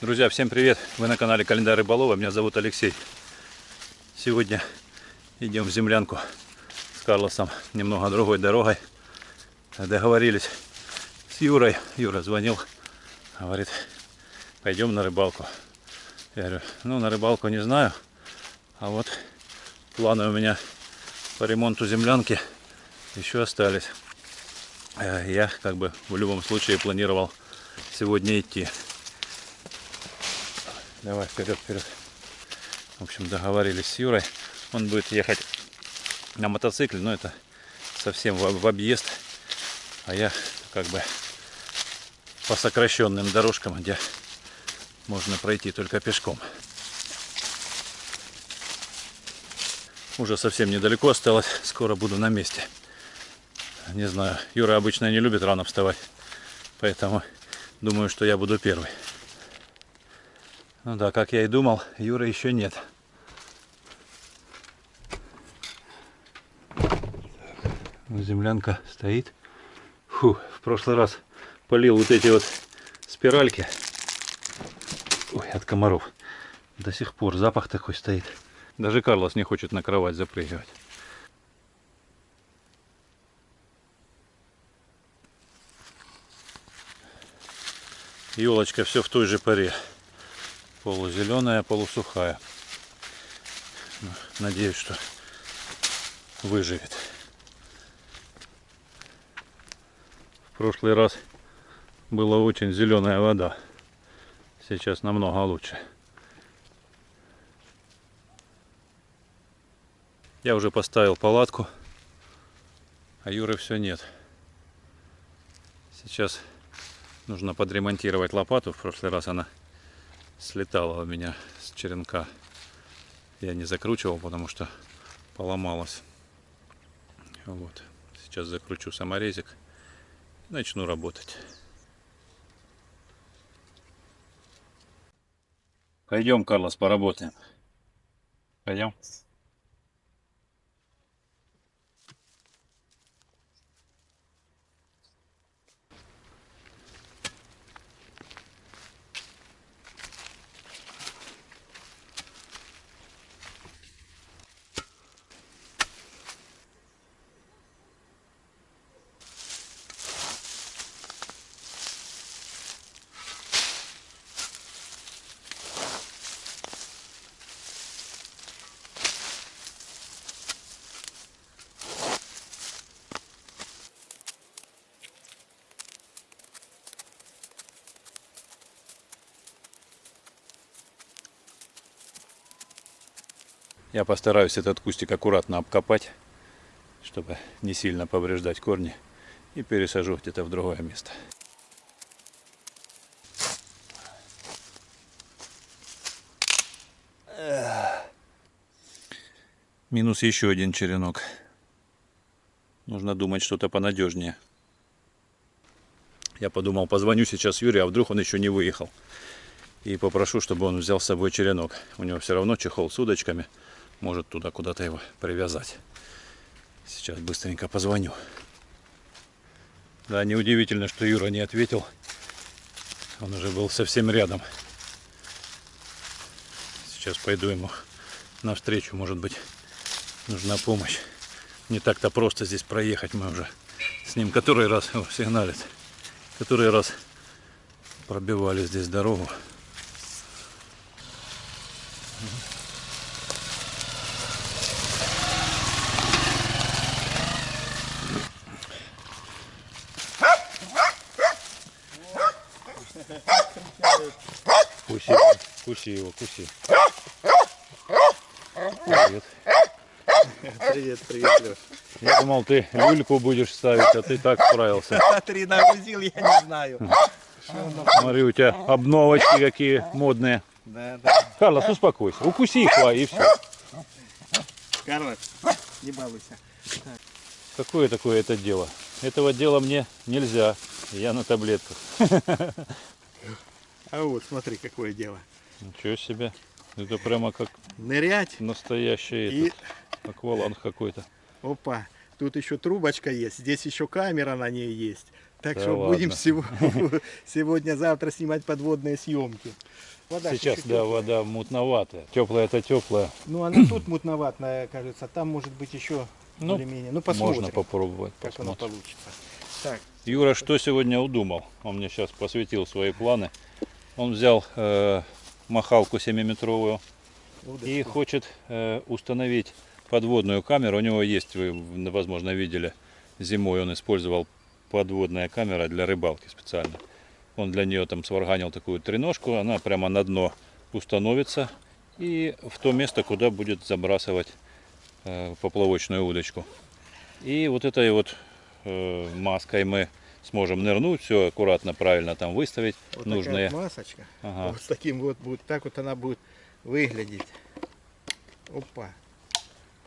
Друзья, всем привет! Вы на канале Календарь Рыболова. Меня зовут Алексей. Сегодня идем в землянку с Карлосом немного другой дорогой. Договорились с Юрой. Юра звонил, говорит, пойдем на рыбалку. Я говорю, ну на рыбалку не знаю, а вот планы у меня по ремонту землянки еще остались. Я как бы в любом случае планировал сегодня идти. Давай, вперед, вперед. В общем, договорились с Юрой. Он будет ехать на мотоцикле, но это совсем в объезд. А я как бы по сокращенным дорожкам, где можно пройти только пешком. Уже совсем недалеко осталось. Скоро буду на месте. Не знаю, Юра обычно не любит рано вставать. Поэтому думаю, что я буду первый. Ну да, как я и думал, Юры еще нет. Землянка стоит. Фу, в прошлый раз полил вот эти вот спиральки. Ой, от комаров. До сих пор запах такой стоит. Даже Карлос не хочет на кровать запрыгивать. Елочка все в той же паре. Полузеленая, полусухая. Надеюсь, что выживет. В прошлый раз была очень зеленая вода. Сейчас намного лучше. Я уже поставил палатку, а Юры все нет. Сейчас нужно подремонтировать лопату. В прошлый раз она слетала у меня с черенка. Я не закручивал, потому что поломалась. Вот. Сейчас закручу саморезик и начну работать. Пойдем, Карлос, поработаем. Пойдем. Я постараюсь этот кустик аккуратно обкопать, чтобы не сильно повреждать корни, и пересажу где-то в другое место. Минус еще один черенок. Нужно думать что-то понадежнее. Я подумал, позвоню сейчас Юрию, а вдруг он еще не выехал. И попрошу, чтобы он взял с собой черенок. У него все равно чехол с удочками. Может туда куда-то его привязать. Сейчас быстренько позвоню. Да, неудивительно, что Юра не ответил. Он уже был совсем рядом. Сейчас пойду ему навстречу. Может быть, нужна помощь. Не так-то просто здесь проехать. Мы уже с ним который раз сигналит. Который раз пробивали здесь дорогу. Куси, куси его, куси. Привет. Привет, привет, Леш. Я думал, ты люльку будешь ставить, а ты так справился. Три нагрузил, я не знаю. Смотри, у тебя обновочки какие модные. Да, да. Карлос, успокойся. Укуси их, и все. Карлос, не балуйся. Какое такое это дело? Этого дела мне нельзя. Я на таблетках. А вот, смотри, какое дело. Ничего себе. Это прямо как Нырять настоящий и... этот акваланг какой-то. Опа, тут еще трубочка есть, здесь еще камера на ней есть. Так Да что ладно. будем сегодня-завтра снимать подводные съемки. Вода Сейчас, чуть-чуть да, теплая. вода мутноватая. Теплая это теплая. Ну она тут мутноватная, кажется, там может быть еще Ну, более-менее. Ну посмотрим, можно попробовать, как оно посмотрим. получится. Так, Юра что сегодня удумал? Он мне сейчас посвятил свои планы. Он взял махалку 7-метровую удочку. и хочет установить подводную камеру. У него есть, вы, возможно, видели, зимой он использовал подводная камера для рыбалки специально. Он для нее там сварганил такую треножку, она прямо на дно установится и в то место, куда будет забрасывать поплавочную удочку. И вот этой вот маской мы сможем нырнуть, все аккуратно, правильно там выставить Вот нужные. такая вот масочка. Ага. Вот с таким вот будет, так вот она будет выглядеть. Опа.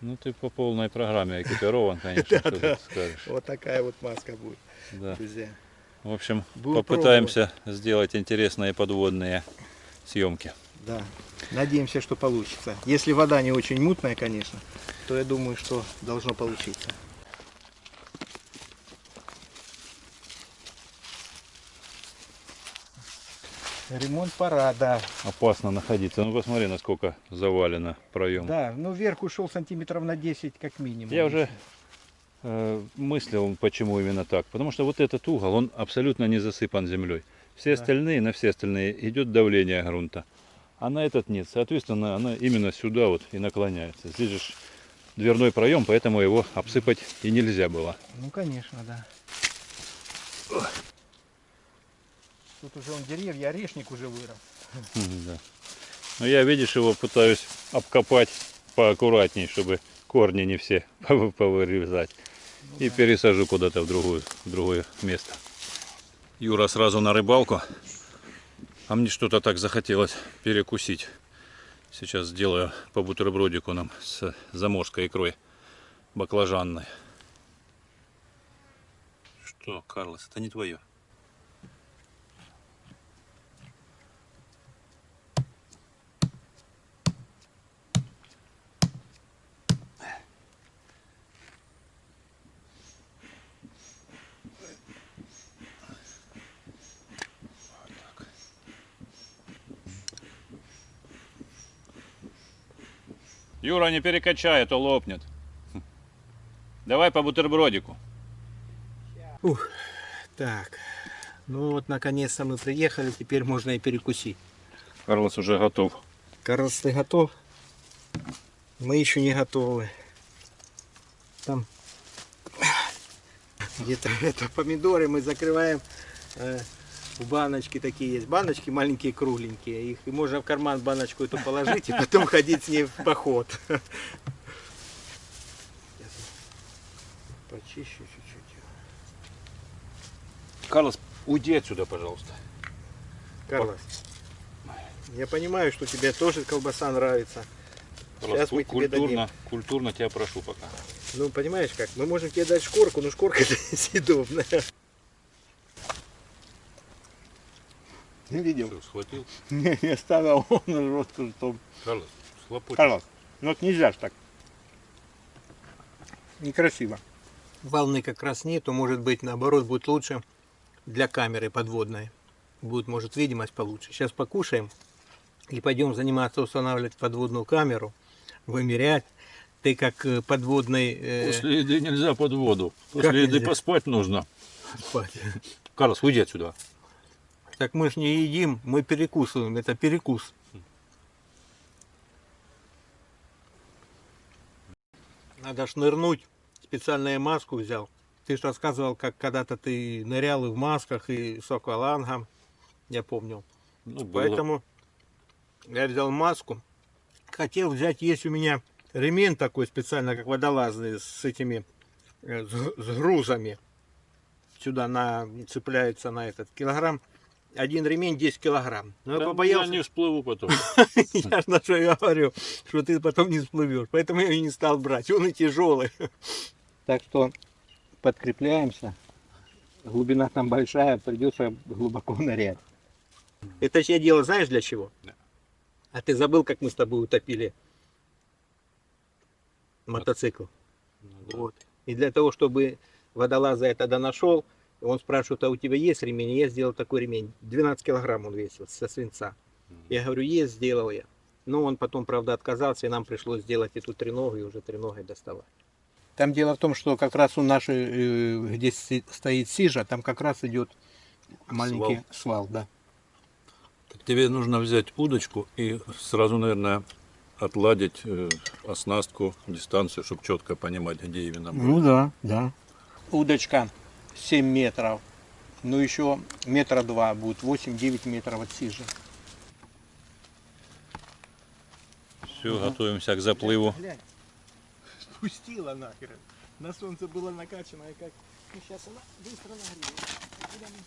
Ну ты по полной программе экипирован, конечно, что тут скажешь. Вот такая вот маска будет, Да. друзья. В общем, Будем попытаемся сделать интересные подводные съемки. Да. Надеемся, что получится. Если вода не очень мутная, конечно, то я думаю, что должно получиться. Ремонт пора, да. Опасно находиться. Ну посмотри, насколько завалено проем. Да, ну вверх ушел сантиметров на 10 как минимум. Я уже мыслил, почему именно так. Потому что вот этот угол, он абсолютно не засыпан землей. Все Да. остальные, на все остальные идет давление грунта. А на этот нет. Соответственно, она именно сюда вот и наклоняется. Здесь же дверной проем, поэтому его обсыпать и нельзя было. Ну конечно, да. Тут уже он деревья, орешник уже вырос. Да. Но я, видишь, его пытаюсь обкопать поаккуратней, чтобы корни не все повырезать. И пересажу куда-то в другое место. Юра сразу на рыбалку. А мне что-то так захотелось перекусить. Сейчас сделаю по бутербродику нам с заморской икрой баклажанной. Что, Карлос, это не твое. Юра, не перекачай, а то лопнет. Давай по бутербродику. Так, ну вот наконец-то мы приехали, теперь можно и перекусить. Карлос уже готов. Карлос, ты готов? Мы еще не готовы. Там где-то это помидоры мы закрываем в баночки такие есть. Баночки маленькие, кругленькие. Их и можно в карман баночку эту положить и потом ходить с ней в поход. Почищу чуть-чуть. Карлос, уйди отсюда, пожалуйста. Карлос, я понимаю, что тебе тоже колбаса нравится. Карлос, Сейчас мы тебе дадим. культурно тебя прошу пока. Ну, понимаешь как, мы можем тебе дать шкурку, но шкурка съедобная. Не видел? Что, схватил? Не ставил он на рот крутом. Карлос, слопоть. Карлос, ну вот нельзя ж так. Некрасиво. Волны как раз нету, может быть, наоборот, будет лучше для камеры подводной. Будет, может, видимость получше. Сейчас покушаем и пойдем заниматься, устанавливать подводную камеру, вымерять. Ты как подводный... После еды нельзя под воду. Как После еды нельзя? поспать нужно. спать. Карлос, уйди отсюда. Так мы ж не едим, мы перекусываем. Это перекус. Надо ж нырнуть. Специальную маску взял. Ты же рассказывал, как когда-то ты нырял и в масках, и с аквалангом. Я помню. Ну, было. Поэтому я взял маску. Хотел взять, есть у меня ремень такой специально, как водолазный, с этими, с грузами. Сюда цепляется на этот килограмм. Один ремень 10 килограмм. Но я Да побоялся. Я не всплыву потом. Я ж на что я говорю, что ты потом не всплывешь. Поэтому я и не стал брать. Он и тяжелый. Так что подкрепляемся. Глубина там большая, придется глубоко нырять. Это ж я делал, знаешь, для чего? Да. А ты забыл, как мы с тобой утопили мотоцикл? Ну, да. Вот. И для того, чтобы водолаз я тогда нашел, И он спрашивает, а у тебя есть ремень? И я сделал такой ремень. 12 килограмм он весил со свинца. Я говорю, есть, сделал я. Но он потом, правда, отказался, и нам пришлось сделать эту треногу и уже треногой доставать. Там дело в том, что как раз у нашей, где стоит сижа, там как раз идет маленький свал, да. Тебе нужно взять удочку и сразу, наверное, отладить оснастку, дистанцию, чтобы четко понимать, где именно будет. Ну да, да. Удочка 7 метров. Ну еще метра два будет, 8-9 метров от сижи. Все, готовимся к заплыву. Глянь, спустила нахрен. На солнце было накачано, и как... Ну, сейчас она быстро нагреет.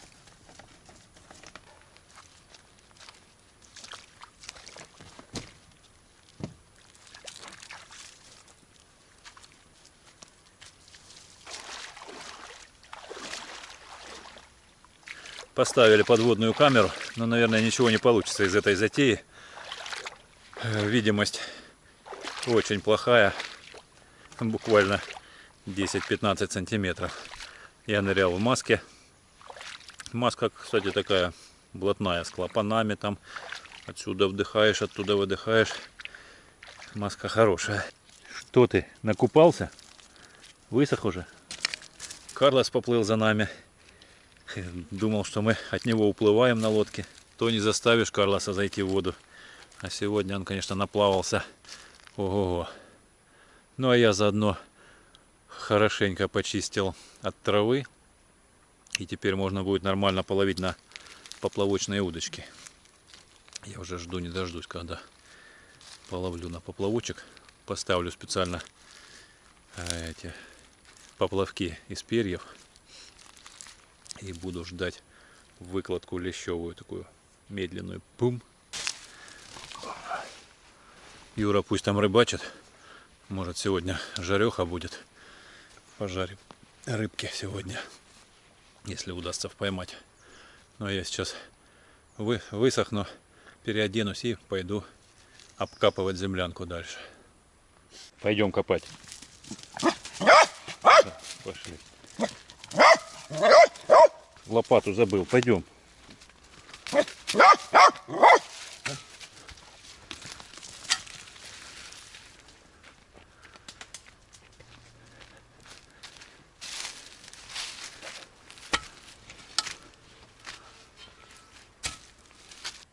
Поставили подводную камеру, но, наверное, ничего не получится из этой затеи. Видимость очень плохая, буквально 10-15 сантиметров. Я нырял в маске. Маска, кстати, такая блатная, с клапанами там. Отсюда вдыхаешь, оттуда выдыхаешь. Маска хорошая. Что ты, накупался? Высох уже? Карлос поплыл за нами. Думал, что мы от него уплываем на лодке. То не заставишь Карлоса зайти в воду. А сегодня он, конечно, наплавался. Ого-го. Ну а я заодно хорошенько почистил от травы. И теперь можно будет нормально половить на поплавочные удочки. Я уже жду не дождусь, когда половлю на поплавочек. Поставлю специально эти поплавки из перьев. И буду ждать выкладку лещевую, такую медленную. Пум. Юра пусть там рыбачит. Может, сегодня жареха будет. Пожарим рыбки сегодня, если удастся поймать. Но я сейчас высохну, переоденусь и пойду обкапывать землянку дальше. Пойдем копать. Пошли. Лопату забыл. Пойдем.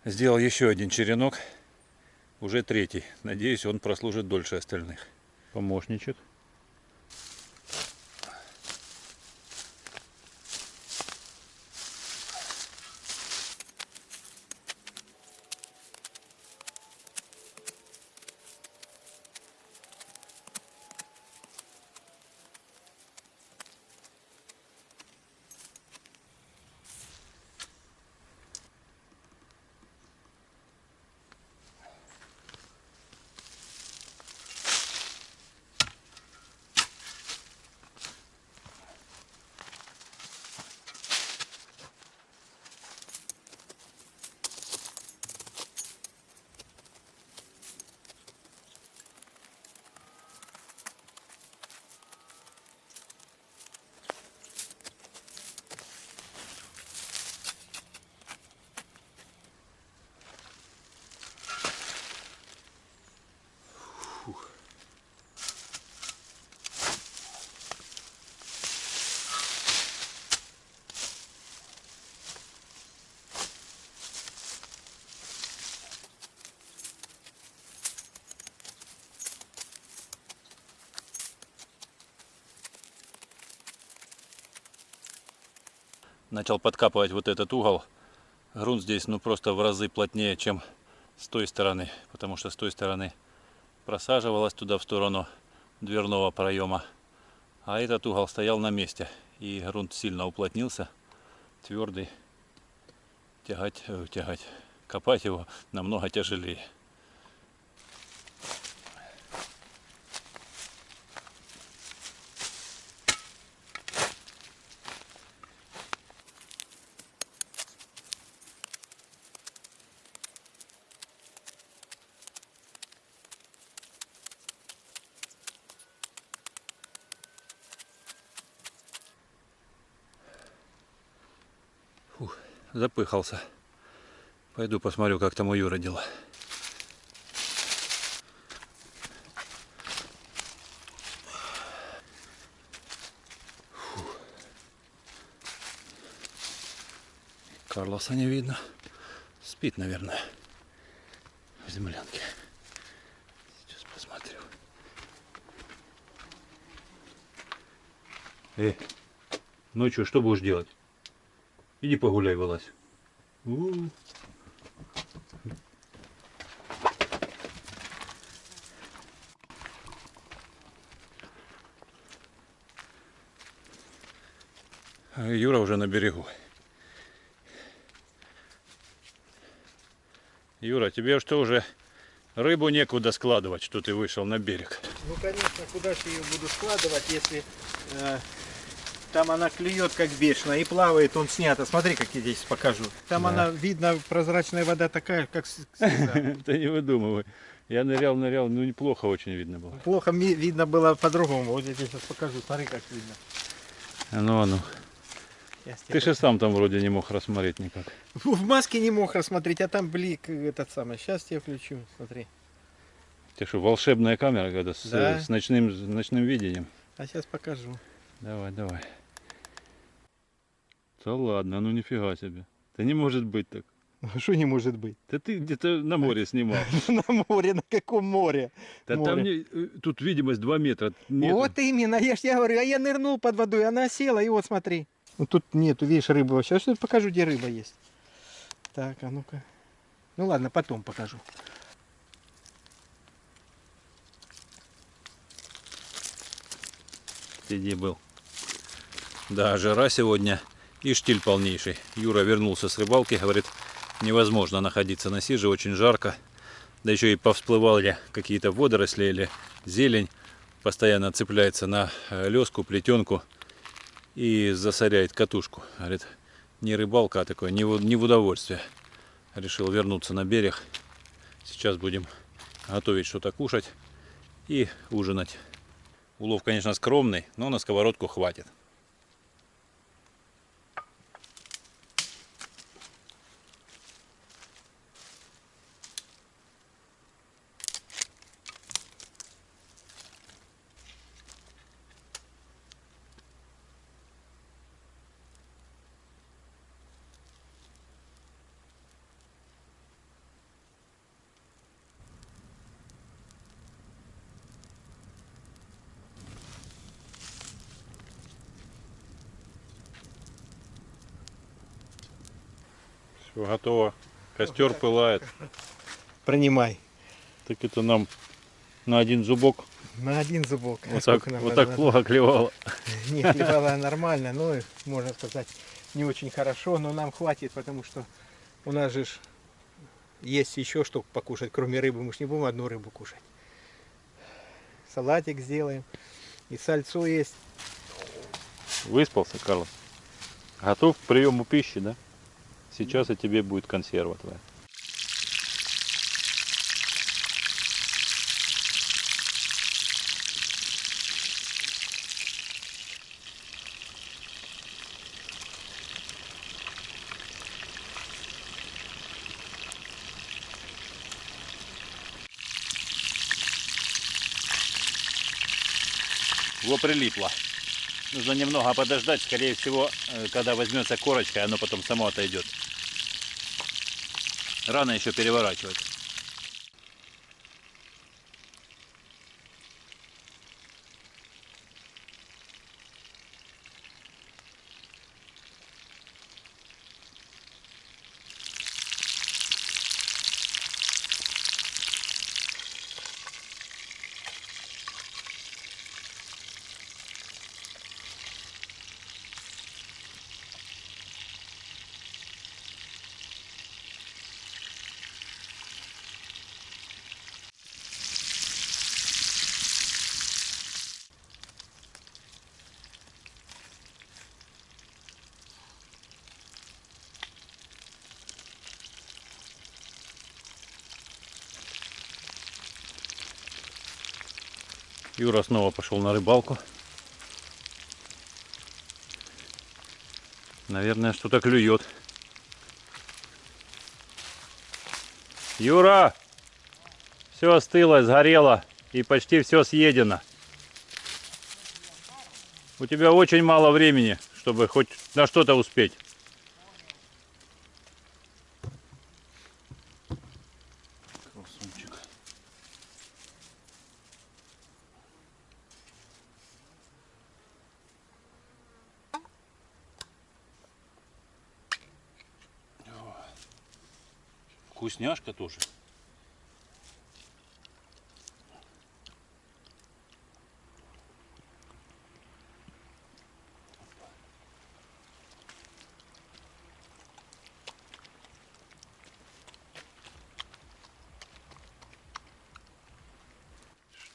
Сделал еще один черенок. Уже третий. Надеюсь, он прослужит дольше остальных. Помощничек. Начал подкапывать вот этот угол. Грунт здесь ну просто в разы плотнее, чем с той стороны, потому что с той стороны просаживалась туда в сторону дверного проема, а этот угол стоял на месте, и грунт сильно уплотнился, твердый, копать его намного тяжелее. запыхался. Пойду посмотрю, как там у Юры дела. Карлоса не видно. Спит, наверное, в землянке. Сейчас посмотрю. Ночью что будешь делать? Иди погуляй, вылазь. У-у-у. Юра уже на берегу. Юра, тебе что, уже рыбу некуда складывать, что ты вышел на берег? Ну, конечно, куда же ее буду складывать, если там она клюет как бешено и плавает, он снято. Смотри, как я здесь покажу. Там Да. она, видно, прозрачная вода такая, как слеза. Ты не выдумывай. Я нырял, ну неплохо очень видно было. Плохо видно было по-другому. Вот я тебе сейчас покажу. Смотри, как видно. А ну. Сейчас Ты же сам там вроде не мог рассмотреть никак. в маске не мог рассмотреть, а там блик этот самый. Сейчас я включу, смотри. Ты что, волшебная камера когда Да. с ночным видением? А сейчас покажу. Давай. Да ладно, ну нифига себе. Да не может быть так. Что не может быть? Да ты где-то на море снимал. На море, на каком море? Да Море. там тут видимость 2 метра. Нету. Вот именно, я ж тебе говорю, а я нырнул под водой, она села, и вот смотри. Ну тут нету, видишь, рыбы. Сейчас я покажу, где рыба есть. Так, а ну-ка. Ну ладно, потом покажу. Впереди был. Да, жара сегодня и штиль полнейший. Юра вернулся с рыбалки, говорит, невозможно находиться на сиже, очень жарко. Да еще и повсплывали какие-то водоросли или зелень. Постоянно цепляется на леску, плетенку и засоряет катушку. Говорит, не рыбалка, а такое, не в удовольствие. Решил вернуться на берег. Сейчас будем готовить что-то кушать и ужинать. Улов, конечно, скромный, но на сковородку хватит. Все готово. Костер пылает. Принимай. Так это нам на один зубок. На один зубок. Вот Сколько так, нам вот надо? так плохо клевало. Не, клевала нормально, но, можно сказать, не очень хорошо, но нам хватит, потому что у нас же есть еще что покушать, кроме рыбы. Мы ж не будем одну рыбу кушать. Салатик сделаем. И сальцо есть. Выспался, Карлос? Готов к приему пищи, да? Сейчас и тебе будет консерва твоя. Во, прилипло. Нужно немного подождать, скорее всего, когда возьмется корочка, оно потом само отойдет. Рано еще переворачивать. Юра снова пошел на рыбалку. Наверное, что-то клюет. Юра! Все остыло, сгорело и почти все съедено. У тебя очень мало времени, чтобы хоть на что-то успеть. Красунчик. Вкусняшка тоже.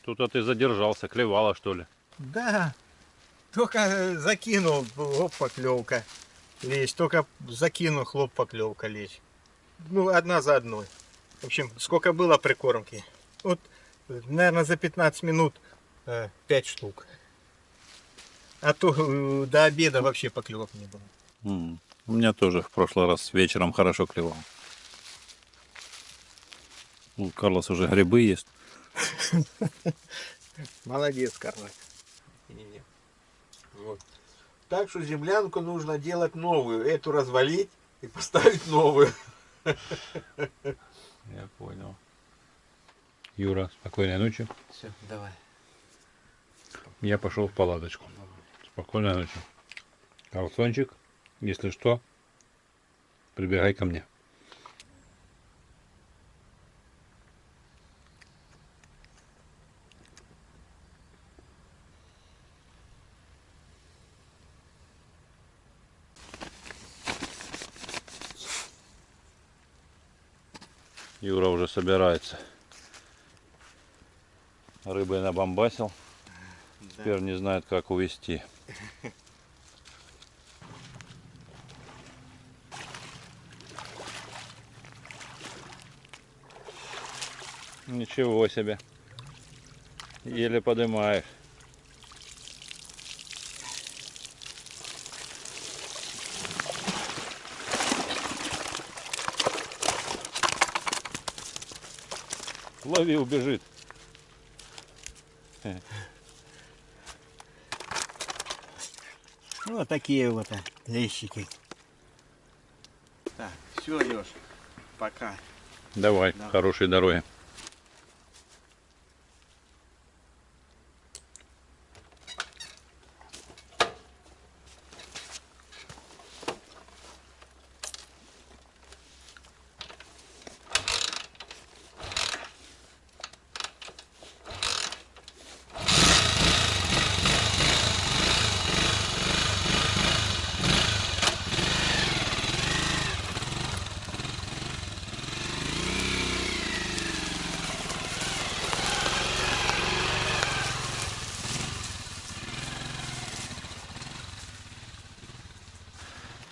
Что-то ты задержался, клевала что ли? Да, только закинул, хлоп, поклевка. Лечь, только закинул, хлоп, поклевка, лечь. Ну, одна за одной. В общем, сколько было прикормки? Вот, наверное, за 15 минут 5 штук. А то до обеда вообще поклевок не было. У меня тоже в прошлый раз вечером хорошо клевал. Карлос уже грибы ест. Молодец, Карлос. Вот. Так что землянку нужно делать новую. Эту развалить и поставить новую. Я понял. Юра, спокойной ночи. Все, давай. Я пошел в палаточку. Спокойной ночи. Карлсончик, если что, прибегай ко мне. Юра уже собирается. Рыбой набомбасил. Теперь не знает, как увести. Ничего себе. Еле поднимаешь. Лови, убежит. Вот такие вот лещики. Так, все, Леш, пока. Давай, Да. хорошей дороги.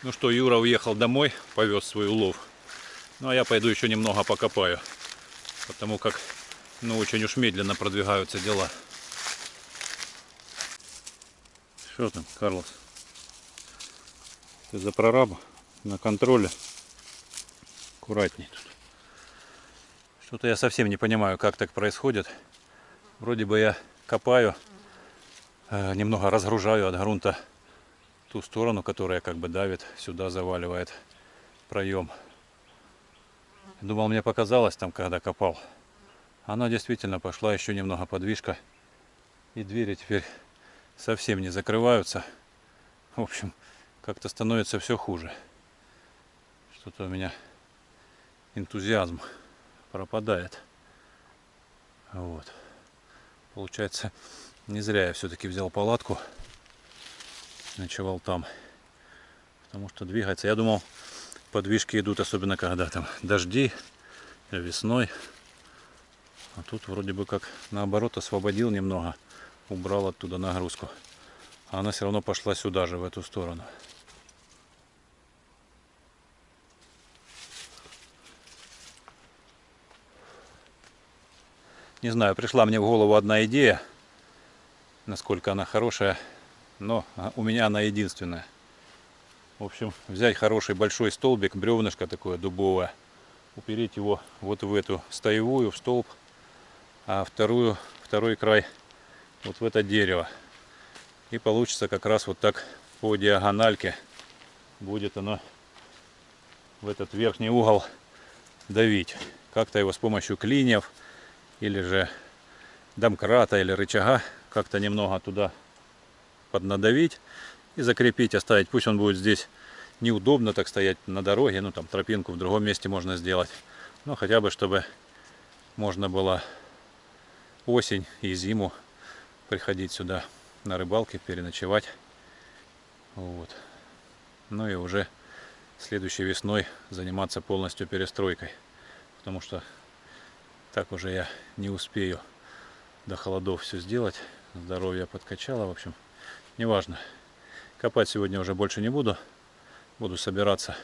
Ну что, Юра уехал домой, повез свой улов. Ну а я пойду еще немного покопаю. Потому как, ну, очень уж медленно продвигаются дела. Что там, Карлос? Ты за прораба? На контроле? Аккуратней тут. Что-то я совсем не понимаю, как так происходит. Вроде бы я копаю, немного разгружаю от грунта ту сторону, которая как бы давит, сюда заваливает проем. Думал, мне показалось там, когда копал. Она действительно пошла, еще немного подвижка. И двери теперь совсем не закрываются. В общем, как-то становится все хуже. Что-то у меня энтузиазм пропадает. Вот. Получается, не зря я все-таки взял палатку. Ночевал там. Потому что двигается. Я думал, подвижки идут, особенно когда там дожди, весной. А тут вроде бы как наоборот освободил немного. Убрал оттуда нагрузку. А она все равно пошла сюда же, в эту сторону. Не знаю, пришла мне в голову одна идея. Насколько она хорошая. Но у меня она единственная. В общем, взять хороший большой столбик, бревнышко такое дубовое. упереть его вот в эту стаевую, в столб, а второй край вот в это дерево. И получится как раз вот так по диагональке будет оно в этот верхний угол давить. Как-то его с помощью клиньев или же домкрата или рычага как-то немного туда поднадавить и закрепить, оставить. Пусть он будет здесь неудобно так стоять на дороге, ну там тропинку в другом месте можно сделать. Но хотя бы чтобы можно было осень и зиму приходить сюда на рыбалке, переночевать. Вот. Ну и уже следующей весной заниматься полностью перестройкой. Потому что так уже я не успею до холодов все сделать. Здоровье подкачало, в общем, неважно. Копать сегодня уже больше не буду. Буду собираться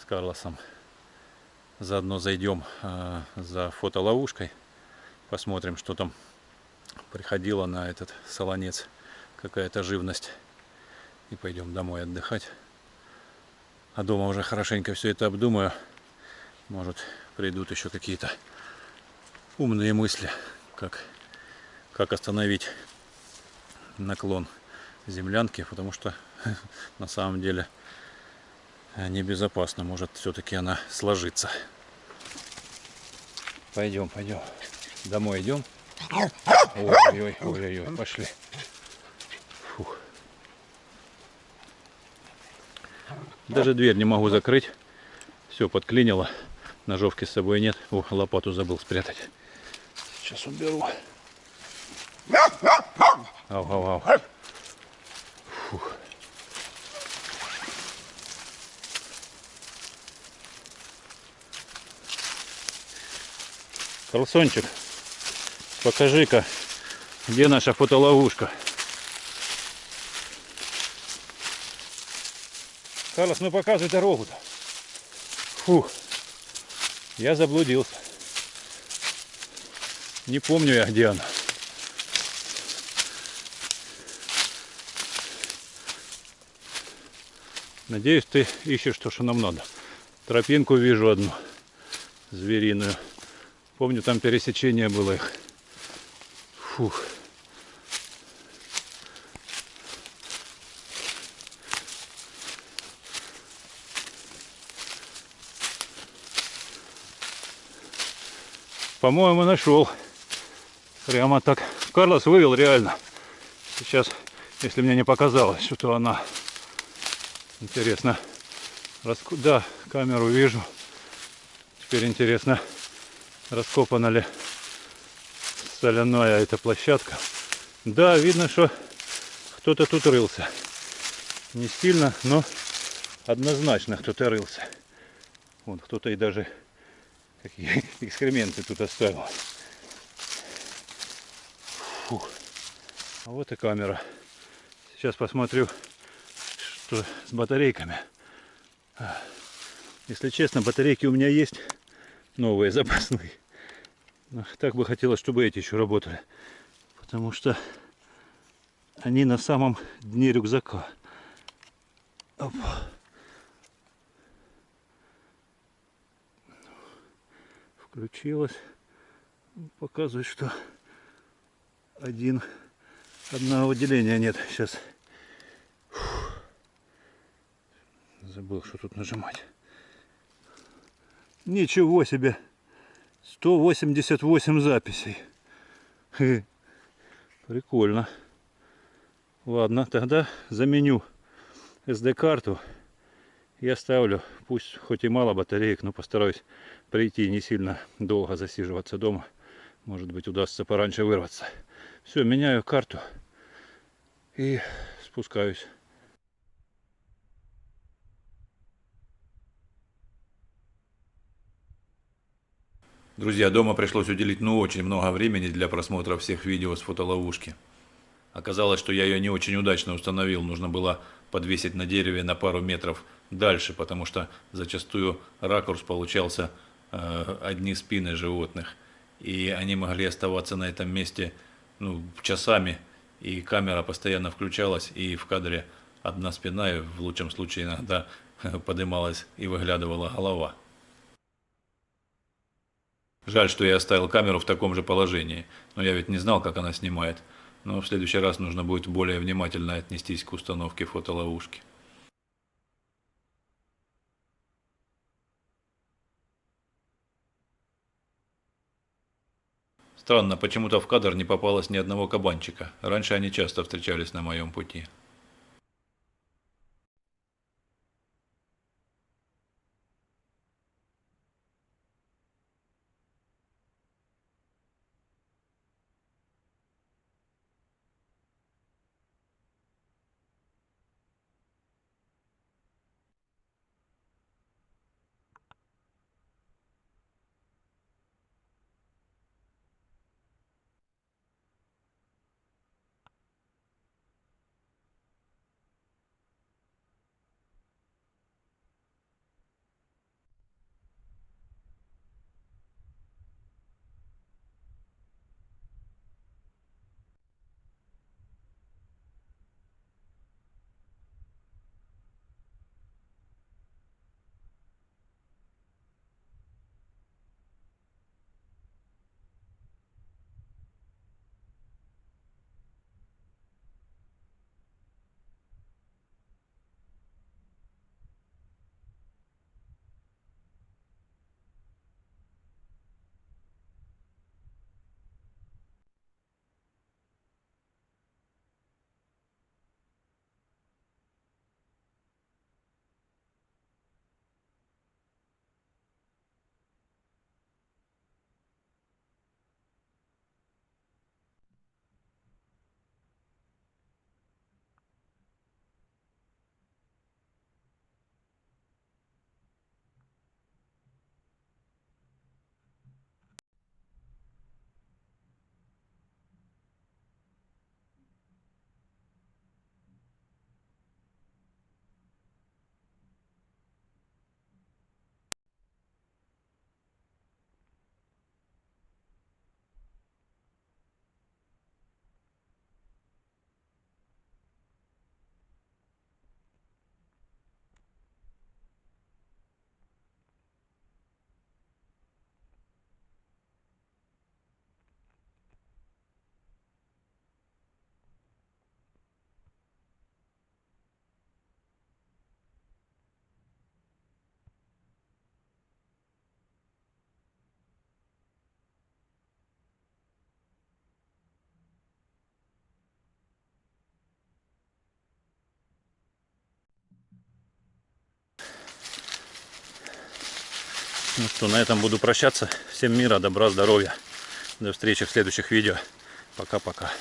с Карлосом. Заодно зайдем за фотоловушкой. Посмотрим, что там приходило на этот солонец. Какая-то живность. И пойдем домой отдыхать. А дома уже хорошенько все это обдумаю. Может, придут еще какие-то умные мысли, как остановить наклон землянки, потому что на самом деле небезопасно. Может, все-таки она сложится. Пойдем. Домой идем. Ой, пошли. Фух. Даже дверь не могу закрыть. Все подклинило. Ножовки с собой нет. О, лопату забыл спрятать. Сейчас уберу. Ау. Фух. Карлсончик, покажи-ка, где наша фотоловушка. Карлос, ну показывай дорогу-то. Фух, я заблудился. Не помню я, где она. Надеюсь, ты ищешь то, что нам надо. Тропинку вижу одну, звериную. Помню, там пересечение было их. Фух. По-моему, нашел. Прямо так. Карлос вывел реально. Сейчас, если мне не показалось, что она... Интересно. Да, камеру вижу. Теперь интересно, раскопана ли соляная эта площадка. Да, видно, что кто-то тут рылся. Не сильно, но однозначно кто-то рылся. Вон кто-то и даже какие экскременты тут оставил. Фух. А вот и камера. Сейчас посмотрю, что с батарейками. Если честно, батарейки у меня есть новые, запасные. Но так бы хотелось, чтобы эти еще работали. Потому что они на самом дне рюкзака. Оп. Включилась. Показывает, что одного деления нет. Сейчас. Забыл, что тут нажимать. Ничего себе. 188 записей. Прикольно. Ладно, тогда заменю SD-карту и оставлю. Пусть хоть и мало батареек, но постараюсь прийти не сильно долго засиживаться дома. Может быть, удастся пораньше вырваться. Все, меняю карту и спускаюсь. Друзья, дома пришлось уделить очень много времени для просмотра всех видео с фотоловушки. Оказалось, что я ее не очень удачно установил. Нужно было подвесить на дереве на пару метров дальше, потому что зачастую ракурс получался одни спины животных. И они могли оставаться на этом месте часами. И камера постоянно включалась, и в кадре одна спина, и в лучшем случае иногда поднималась и выглядывала голова. Жаль, что я оставил камеру в таком же положении, но я ведь не знал, как она снимает. Но в следующий раз нужно будет более внимательно отнестись к установке фотоловушки. Странно, почему-то в кадр не попалось ни одного кабанчика. Раньше они часто встречались на моем пути. Ну что, на этом буду прощаться. Всем мира, добра, здоровья. До встречи в следующих видео. Пока-пока.